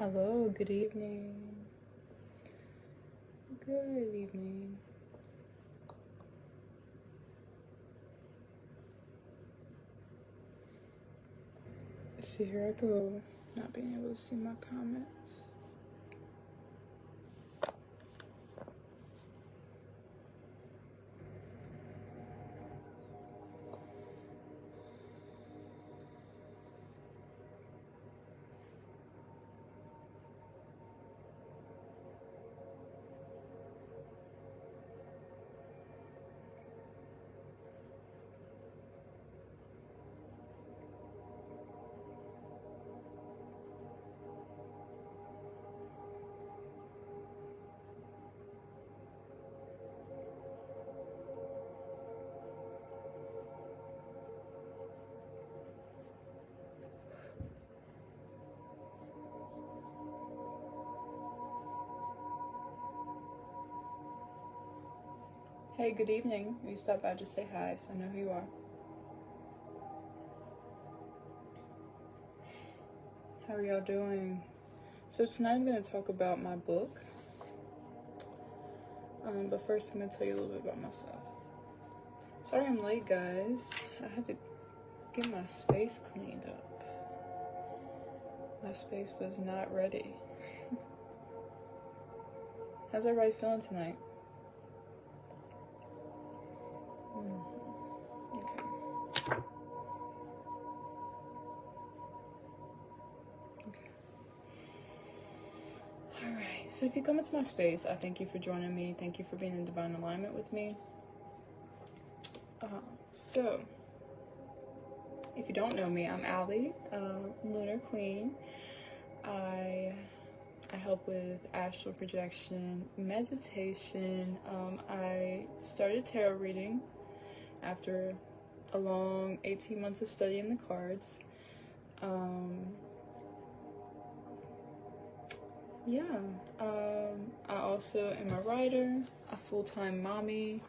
Hello, good evening. Good evening. See, here I go, not being able to see my comments. Hey, good evening. If you stop by, just say hi so I know who you are. How are y'all doing? So tonight I'm going to talk about my book. But first I'm going to tell you a little bit about myself. Sorry I'm late, guys. I had to get my space cleaned up. My space was not ready. How's everybody feeling tonight? Okay. Alright, so if you come into my space, I thank you for joining me. Thank you for being in divine alignment with me. So, if you don't know me, I'm Allie, Lunar Queen. I help with astral projection, meditation. I started tarot reading after a long 18 months of studying the cards. I also am a writer, a full-time mommy.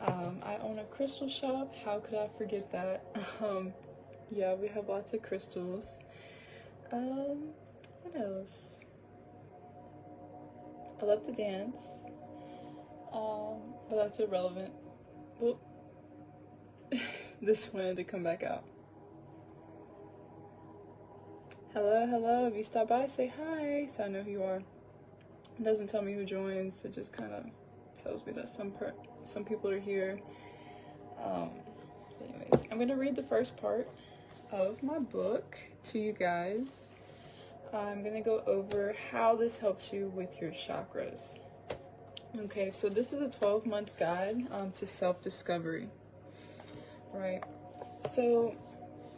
I own a crystal shop. How could I forget that? Yeah, we have lots of crystals. What else? I love to dance. But that's irrelevant. Well, this wanted to come back out. Hello, if you stop by, say hi so I know who you are. It doesn't tell me who joins, it just kind of tells me that some people are here. Anyways, I'm gonna read the first part of my book to you guys. I'm gonna go over how this helps you with your chakras. Okay, so this is a 12-month guide to self-discovery, right? So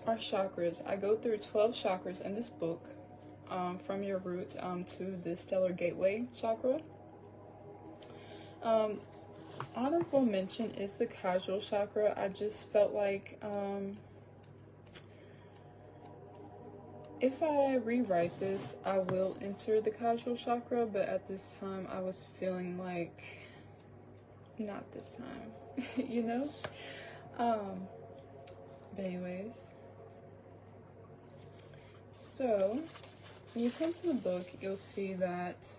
our chakras, I go through 12 chakras in this book, from your root to the stellar gateway chakra. Honorable mention is the casual chakra. I just felt like if I rewrite this, I will enter the casual chakra, but at this time I was feeling like not this time, you know? But anyways, so when you come to the book, you'll see that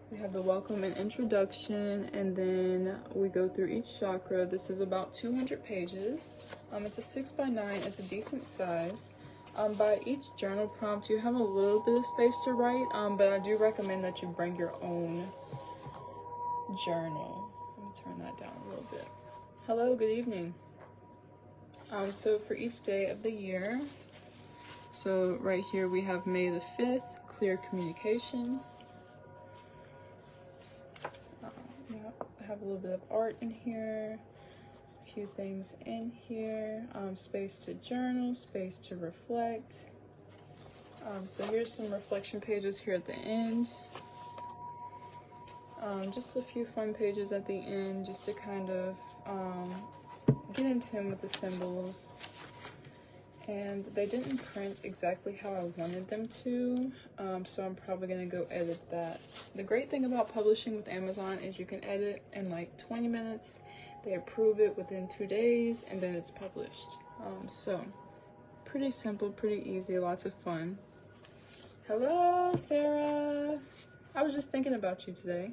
we have the welcome and introduction, and then we go through each chakra. This is about 200 pages. It's a 6x9, it's a decent size. By each journal prompt, you have a little bit of space to write, but I do recommend that you bring your own journal. Let me turn that down a little bit. Hello, good evening. So for each day of the year, so right here we have May the 5th, clear communications. I have a little bit of art in here, a few things in here, space to journal, space to reflect. So here's some reflection pages here at the end. Just a few fun pages at the end, just to kind of get in tune with the symbols. And they didn't print exactly how I wanted them to, so I'm probably gonna go edit that. The great thing about publishing with Amazon is you can edit in like 20 minutes, they approve it within 2 days, and then it's published. So pretty simple, pretty easy, lots of fun. Hello, Sarah. I was just thinking about you today.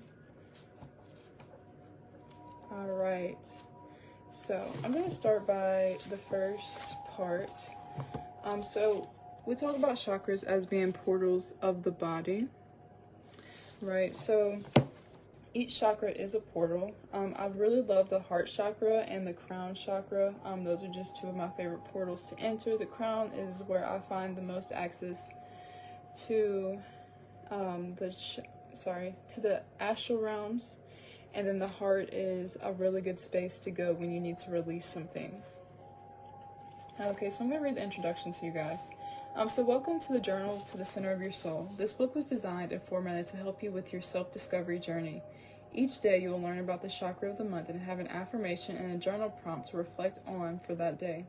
All right. So I'm going to start by the first part. So we talk about chakras as being portals of the body, right? So each chakra is a portal. I really love the heart chakra and the crown chakra. Those are just two of my favorite portals to enter. The crown is where I find the most access to the astral realms, and then the heart is a really good space to go when you need to release some things. Okay, so I'm going to read the introduction to you guys. So welcome to the Journal to the Center of Your Soul. This book was designed and formatted to help you with your self-discovery journey. Each day you will learn about the chakra of the month and have an affirmation and a journal prompt to reflect on for that day.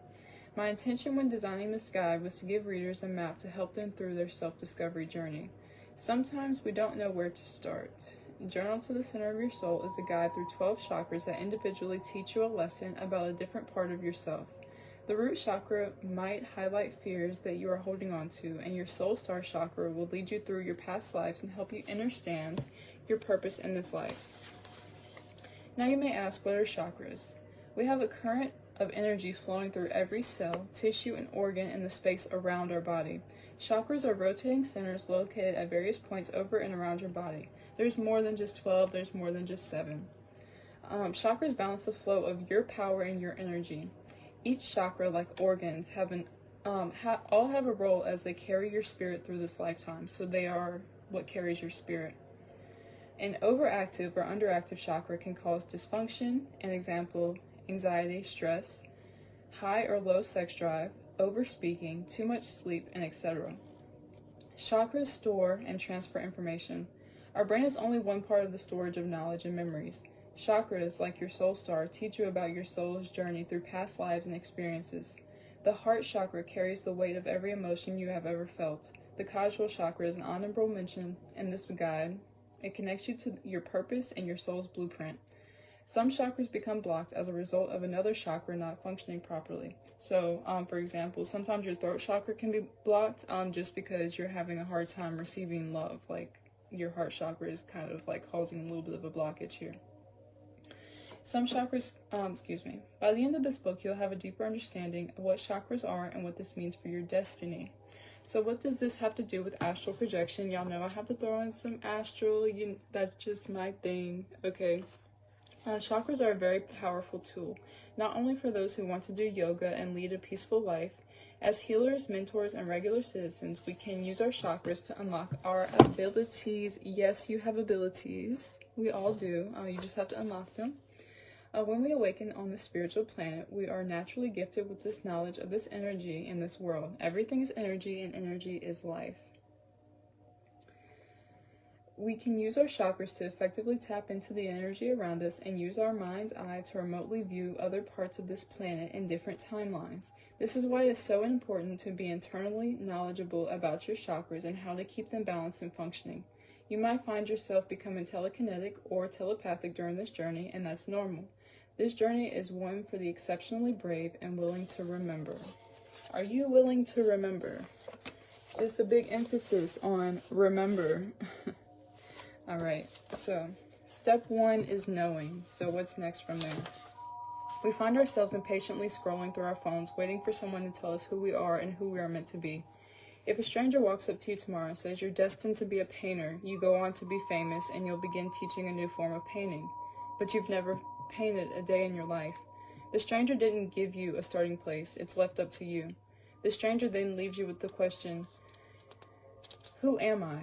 My intention when designing this guide was to give readers a map to help them through their self-discovery journey. Sometimes we don't know where to start. Journal to the Center of Your Soul is a guide through 12 chakras that individually teach you a lesson about a different part of yourself. The root chakra might highlight fears that you are holding on to, and your soul star chakra will lead you through your past lives and help you understand your purpose in this life. Now you may ask, what are chakras? We have a current of energy flowing through every cell, tissue, and organ in the space around our body. Chakras are rotating centers located at various points over and around your body. There's more than just 12, there's more than just 7. Chakras balance the flow of your power and your energy. Each chakra, like organs, all have a role as they carry your spirit through this lifetime, so they are what carries your spirit. An overactive or underactive chakra can cause dysfunction, an example, anxiety, stress, high or low sex drive, overspeaking, too much sleep, and etc. Chakras store and transfer information. Our brain is only one part of the storage of knowledge and memories. Chakras, like your soul star, teach you about your soul's journey through past lives and experiences. The heart chakra carries the weight of every emotion you have ever felt. The causal chakra is an honorable mention in this guide. It connects you to your purpose and your soul's blueprint. Some chakras become blocked as a result of another chakra not functioning properly. So, for example, sometimes your throat chakra can be blocked just because you're having a hard time receiving love. Like, your heart chakra is kind of like causing a little bit of a blockage here. Some chakras, by the end of this book, you'll have a deeper understanding of what chakras are and what this means for your destiny. So what does this have to do with astral projection? Y'all know I have to throw in some astral, that's just my thing, okay? Chakras are a very powerful tool, not only for those who want to do yoga and lead a peaceful life. As healers, mentors, and regular citizens, we can use our chakras to unlock our abilities. Yes, you have abilities. We all do. You just have to unlock them. When we awaken on the spiritual planet, we are naturally gifted with this knowledge of this energy in this world. Everything is energy, and energy is life. We can use our chakras to effectively tap into the energy around us and use our mind's eye to remotely view other parts of this planet in different timelines. This is why it's so important to be internally knowledgeable about your chakras and how to keep them balanced and functioning. You might find yourself becoming telekinetic or telepathic during this journey, and that's normal. This journey is one for the exceptionally brave and willing to remember. Are you willing to remember? Just a big emphasis on remember. All right, so step 1 is knowing. So what's next from there? We find ourselves impatiently scrolling through our phones, waiting for someone to tell us who we are and who we are meant to be. If a stranger walks up to you tomorrow and says you're destined to be a painter, you go on to be famous and you'll begin teaching a new form of painting. But you've never painted a day in your life. The stranger didn't give you a starting place, it's left up to you. The stranger then leaves you with the question, who am I?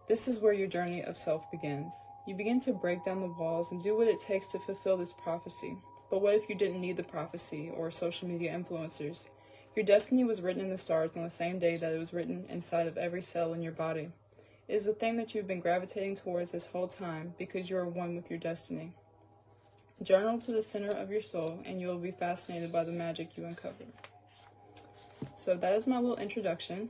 This is where your journey of self begins. You begin to break down the walls and do what it takes to fulfill this prophecy. But what if you didn't need the prophecy or social media influencers? Your destiny was written in the stars on the same day that it was written inside of every cell in your body. It is the thing that you've been gravitating towards this whole time because you are one with your destiny. Journal to the center of your soul, and you will be fascinated by the magic you uncover. So that is my little introduction.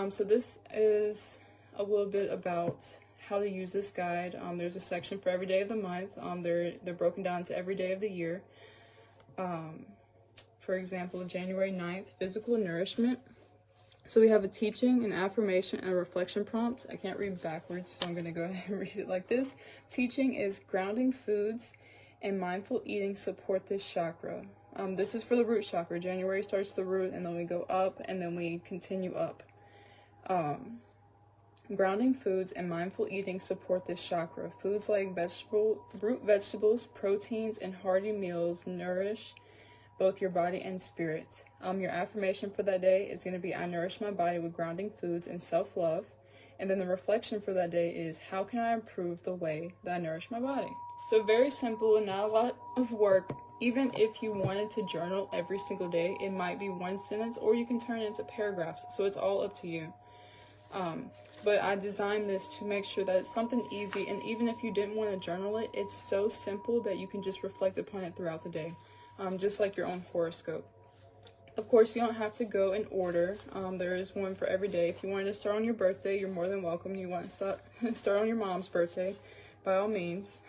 So this is a little bit about how to use this guide. There's a section for every day of the month. They're broken down to every day of the year. For example, January 9th, physical nourishment. So we have a teaching, an affirmation, and a reflection prompt. I can't read backwards, so I'm going to go ahead and read it like this. Teaching is grounding foods and mindful eating support this chakra. This is for the root chakra. January starts the root, and then we go up, and then we continue up. Grounding foods and mindful eating support this chakra. Foods like root vegetables, proteins, and hearty meals nourish both your body and spirit. Your affirmation for that day is going to be, I nourish my body with grounding foods and self-love. And then the reflection for that day is, how can I improve the way that I nourish my body? So very simple and not a lot of work. Even if you wanted to journal every single day, it might be one sentence, or you can turn it into paragraphs. So it's all up to you. But I designed this to make sure that it's something easy. And even if you didn't want to journal it, it's so simple that you can just reflect upon it throughout the day. Just like your own horoscope. Of course, you don't have to go in order. There is one for every day. If you wanted to start on your birthday, you're more than welcome. You want to start on your mom's birthday, by all means.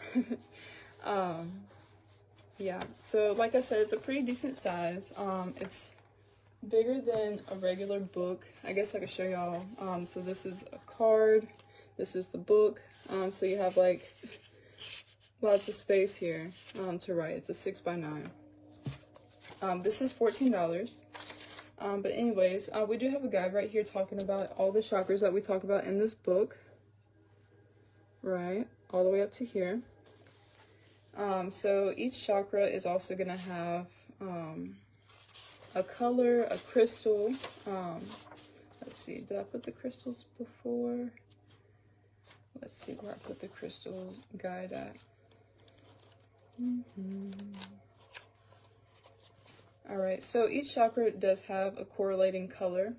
Yeah, so like I said, it's a pretty decent size. It's bigger than a regular book. I guess I could show y'all. So this is a card. This is the book. So you have like lots of space here to write. It's a 6x9. This is $14. But anyways, we do have a guide right here talking about all the chakras that we talk about in this book. Right, all the way up to here. So each chakra is also going to have a color, a crystal. Let's see, did I put the crystals before? Let's see where I put the crystal guide at. Alright, so each chakra does have a correlating color.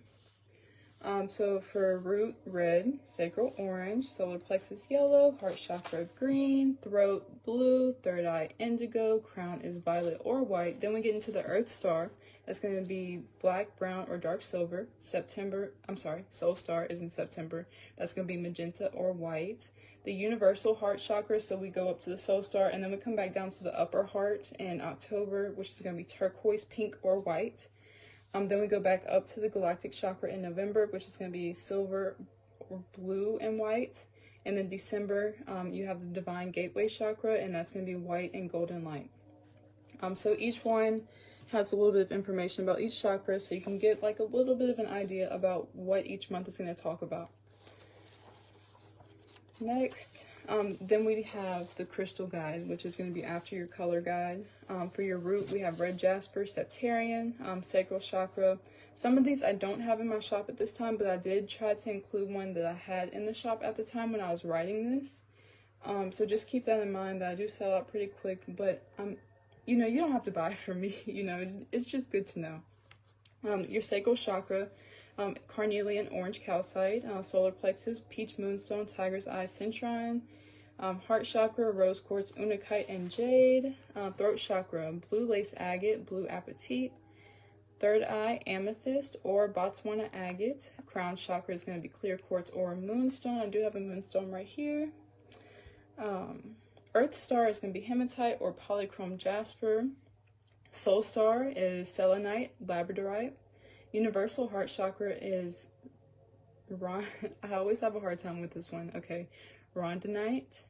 So for root, red, sacral, orange, solar plexus, yellow, heart chakra, green, throat, blue, third eye, indigo, crown is violet or white. Then we get into the earth star. That's going to be black, brown, or dark silver. Soul star is in September. That's going to be magenta or white. The universal heart chakra, so we go up to the soul star, and then we come back down to the upper heart in October, which is going to be turquoise, pink, or white. Then we go back up to the galactic chakra in November, which is going to be silver, or blue, and white. And then December, you have the divine gateway chakra, and that's going to be white and golden light. So each one has a little bit of information about each chakra, so you can get like a little bit of an idea about what each month is going to talk about. Next, then we have the crystal guide, which is going to be after your color guide. For your root, we have red jasper, septarian, sacral chakra. Some of these I don't have in my shop at this time, but I did try to include one that I had in the shop at the time when I was writing this. So just keep that in mind, that I do sell out pretty quick, but you know, you don't have to buy from me, you know, it's just good to know. Your sacral chakra, carnelian, orange calcite, solar plexus, peach moonstone, tiger's eye, centrine, heart chakra, rose quartz, unakite, and jade, throat chakra, blue lace agate, blue apatite, third eye, amethyst or Botswana agate, crown chakra is going to be clear quartz or moonstone. I do have a moonstone right here. Earth star is going to be hematite or polychrome jasper. Soul star is selenite, labradorite. Universal heart chakra is I always have a hard time with this one. Okay, rhodonite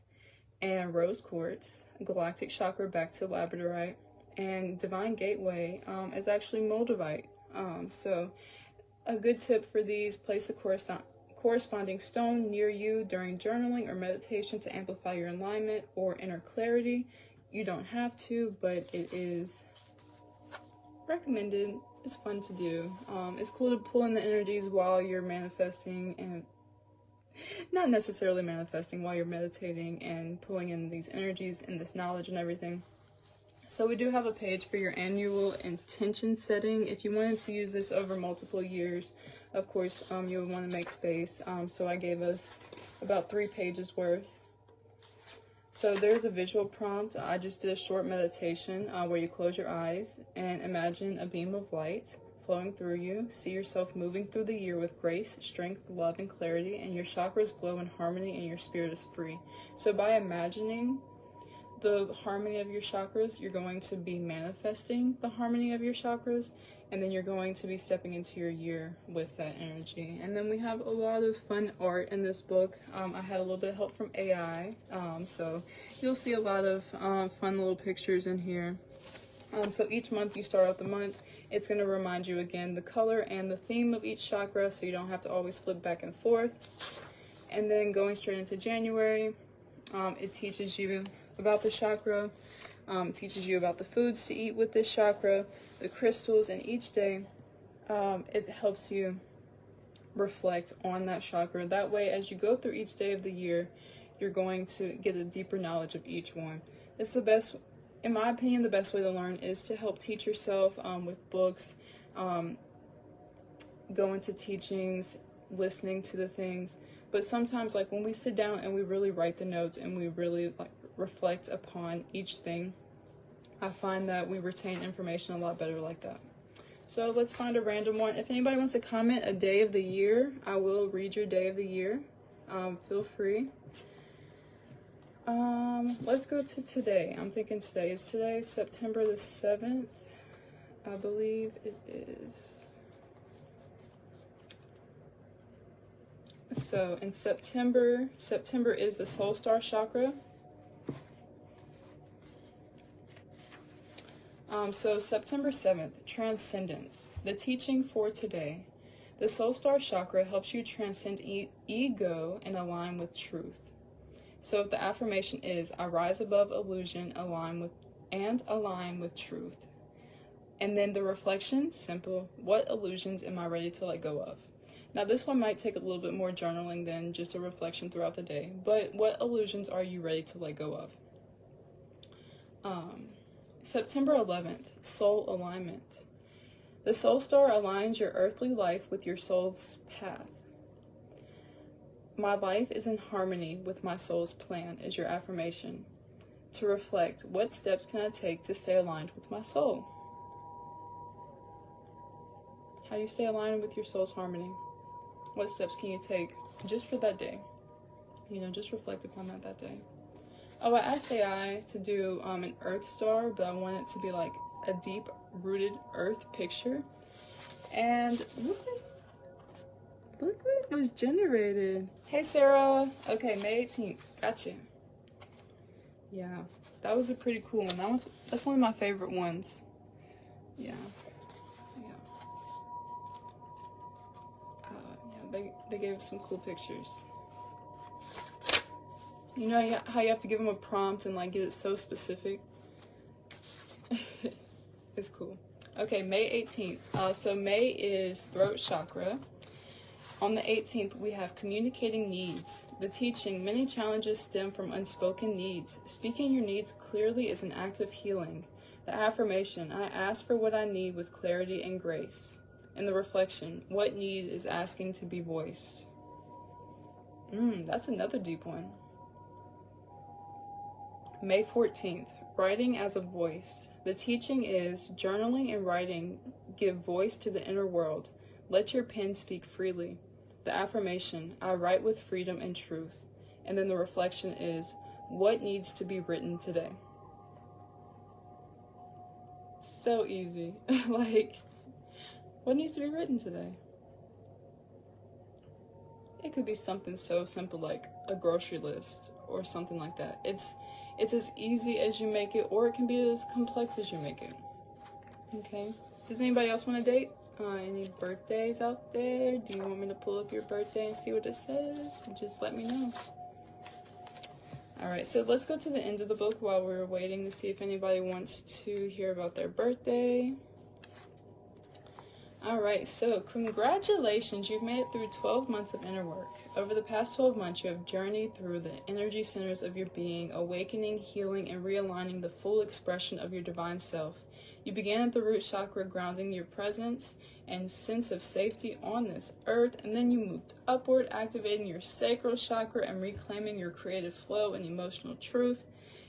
and rose quartz. Galactic chakra back to labradorite, and divine gateway is actually moldavite. So a good tip for these: place the corresponding stone near you during journaling or meditation to amplify your alignment or inner clarity. You don't have to, but it is recommended. It's fun to do. It's cool to pull in the energies while you're manifesting, and not necessarily manifesting, while you're meditating and pulling in these energies and this knowledge and everything. So we do have a page for your annual intention setting. If you wanted to use this over multiple years, of course, you would want to make space. So I gave us about 3 pages worth. So there's a visual prompt. I just did a short meditation where you close your eyes and imagine a beam of light flowing through you. See yourself moving through the year with grace, strength, love, and clarity, and your chakras glow in harmony and your spirit is free. So by imagining the harmony of your chakras, you're going to be manifesting the harmony of your chakras, and then you're going to be stepping into your year with that energy. And then we have a lot of fun art in this book. I had a little bit of help from AI, so you'll see a lot of fun little pictures in here. So each month you start out the month, it's going to remind you again the color and the theme of each chakra, so you don't have to always flip back and forth. And then going straight into January, it teaches you about the chakra, teaches you about the foods to eat with this chakra, the crystals, and each day it helps you reflect on that chakra. That way, as you go through each day of the year, you're going to get a deeper knowledge of each one. It's the best, in my opinion, the best way to learn is to help teach yourself with books, going to teachings, listening to the things. But sometimes, like when we sit down and we really write the notes and we really like reflect upon each thing, I find that we retain information a lot better like that. So let's find a random one. If anybody wants to comment a day of the year, I will read your day of the year. Feel free. Let's go to today. I'm thinking today. Is today September the 7th? I believe it is. So in September is the Soul Star Chakra. So September 7th, Transcendence. The teaching for today. The Soul Star Chakra helps you transcend ego and align with truth. So the affirmation is, I rise above illusion, align with truth. And then the reflection, simple, what illusions am I ready to let go of? Now this one might take a little bit more journaling than just a reflection throughout the day, but what illusions are you ready to let go of? September 11th, Soul Alignment. The Soul Star aligns your earthly life with your soul's path. My life is in harmony with my soul's plan is your affirmation. To reflect, what steps can I take to stay aligned with my soul? How do you stay aligned with your soul's harmony? What steps can you take just for that day? You know, just reflect upon that day. Oh, I asked AI to do an earth star, but I want it to be like a deep-rooted earth picture. And look what was generated. Hey, Sarah. Okay, May 18th. Gotcha. Yeah, that was a pretty cool one. That's one of my favorite ones. Yeah. They gave us some cool pictures. You know how you have to give them a prompt and like get it so specific? It's cool. Okay, May 18th. So May is throat chakra. On the 18th, we have communicating needs. The teaching, many challenges stem from unspoken needs. Speaking your needs clearly is an act of healing. The affirmation, I ask for what I need with clarity and grace. And the reflection, what need is asking to be voiced? That's another deep one. May 14th, writing as a voice. The teaching is, journaling and writing give voice to the inner world. Let your pen speak freely. The affirmation, I write with freedom and truth. And then the reflection is, what needs to be written today? So easy. Like, what needs to be written today? It could be something so simple like a grocery list or something like that. It's as easy as you make it, or it can be as complex as you make it. Okay. Does anybody else want to date? Any birthdays out there? Do you want me to pull up your birthday and see what it says? Just let me know. Alright, so let's go to the end of the book while we're waiting to see if anybody wants to hear about their birthday. Alright, so congratulations, you've made it through 12 months of inner work. Over the past 12 months, you have journeyed through the energy centers of your being, awakening, healing, and realigning the full expression of your divine self. You began at the root chakra, grounding your presence and sense of safety on this earth, and then you moved upward, activating your sacral chakra and reclaiming your creative flow and emotional truth.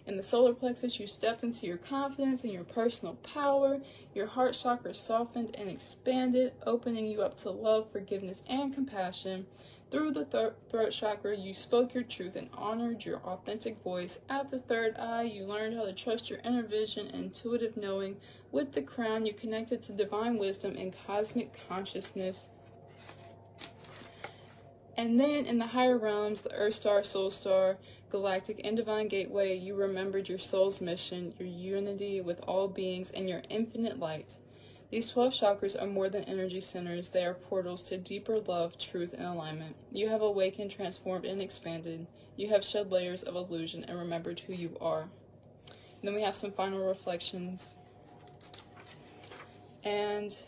In the solar plexus, you stepped into your confidence and your personal power. Your heart chakra softened and expanded, opening you up to love, forgiveness, and compassion. Through the throat chakra, you spoke your truth and honored your authentic voice. At the third eye, you learned how to trust your inner vision and intuitive knowing. With the crown, you connected to divine wisdom and cosmic consciousness. And then in the higher realms, the Earth Star, Soul Star, Galactic, and Divine Gateway, you remembered your soul's mission, your unity with all beings, and your infinite light. These 12 chakras are more than energy centers. They are portals to deeper love, truth, and alignment. You have awakened, transformed, and expanded. You have shed layers of illusion and remembered who you are. And then we have some final reflections. And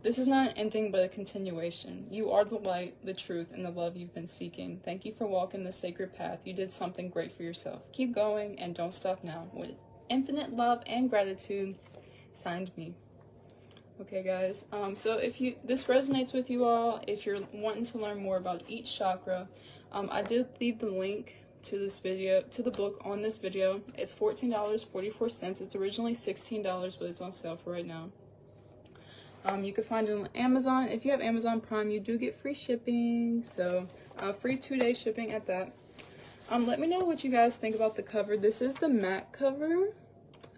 this is not an ending, but a continuation. You are the light, the truth, and the love you've been seeking. Thank you for walking the sacred path. You did something great for yourself. Keep going and don't stop now. With infinite love and gratitude, signed me. Okay, guys. So if this resonates with you all, if you're wanting to learn more about each chakra, I did leave the link to this video, to the book on this video. It's $14.44. It's originally $16, but it's on sale for right now. You can find it on Amazon. If you have Amazon Prime, you do get free shipping. So, free 2-day shipping at that. Let me know what you guys think about the cover. This is the matte cover.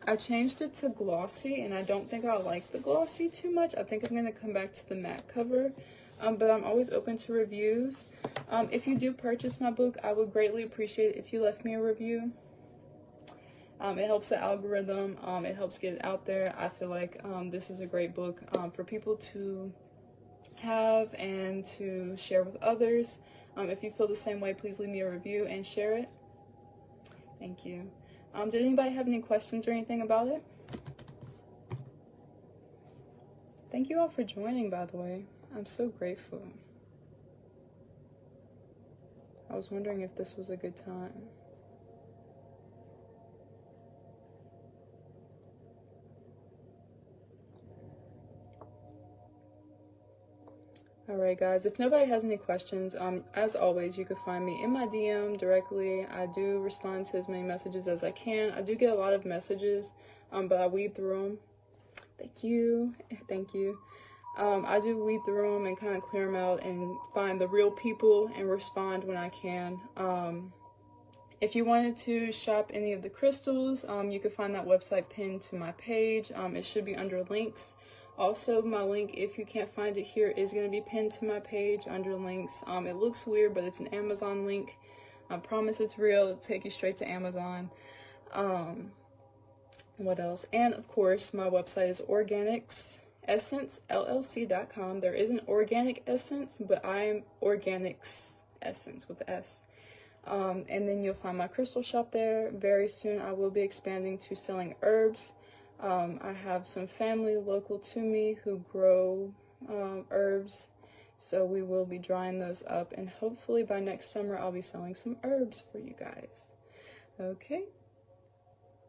I changed it to glossy, and I don't think I like the glossy too much. I think I'm going to come back to the matte cover. But I'm always open to reviews. If you do purchase my book, I would greatly appreciate it if you left me a review. It helps the algorithm, it helps get it out there. I feel like this is a great book for people to have and to share with others. If you feel the same way, please leave me a review and share it. Thank you. Did anybody have any questions or anything about it? Thank you all for joining, by the way. I'm so grateful. I was wondering if this was a good time. Alright guys, if nobody has any questions, as always, you can find me in my DM directly. I do respond to as many messages as I can. I do get a lot of messages, but I weed through them. Thank you. Thank you. I do weed through them and kind of clear them out and find the real people and respond when I can. If you wanted to shop any of the crystals, you can find that website pinned to my page. It should be under links. Also, my link, if you can't find it here, is going to be pinned to my page under links. It looks weird, but it's an Amazon link. I promise it's real. It'll take you straight to Amazon. What else? And, of course, my website is organicsessence.llc.com. There is an organic essence, but I'm Organics Essence with the S. And then you'll find my crystal shop there. Very soon, I will be expanding to selling herbs. I have some family local to me who grow herbs, so we will be drying those up, and hopefully by next summer I'll be selling some herbs for you guys. Okay,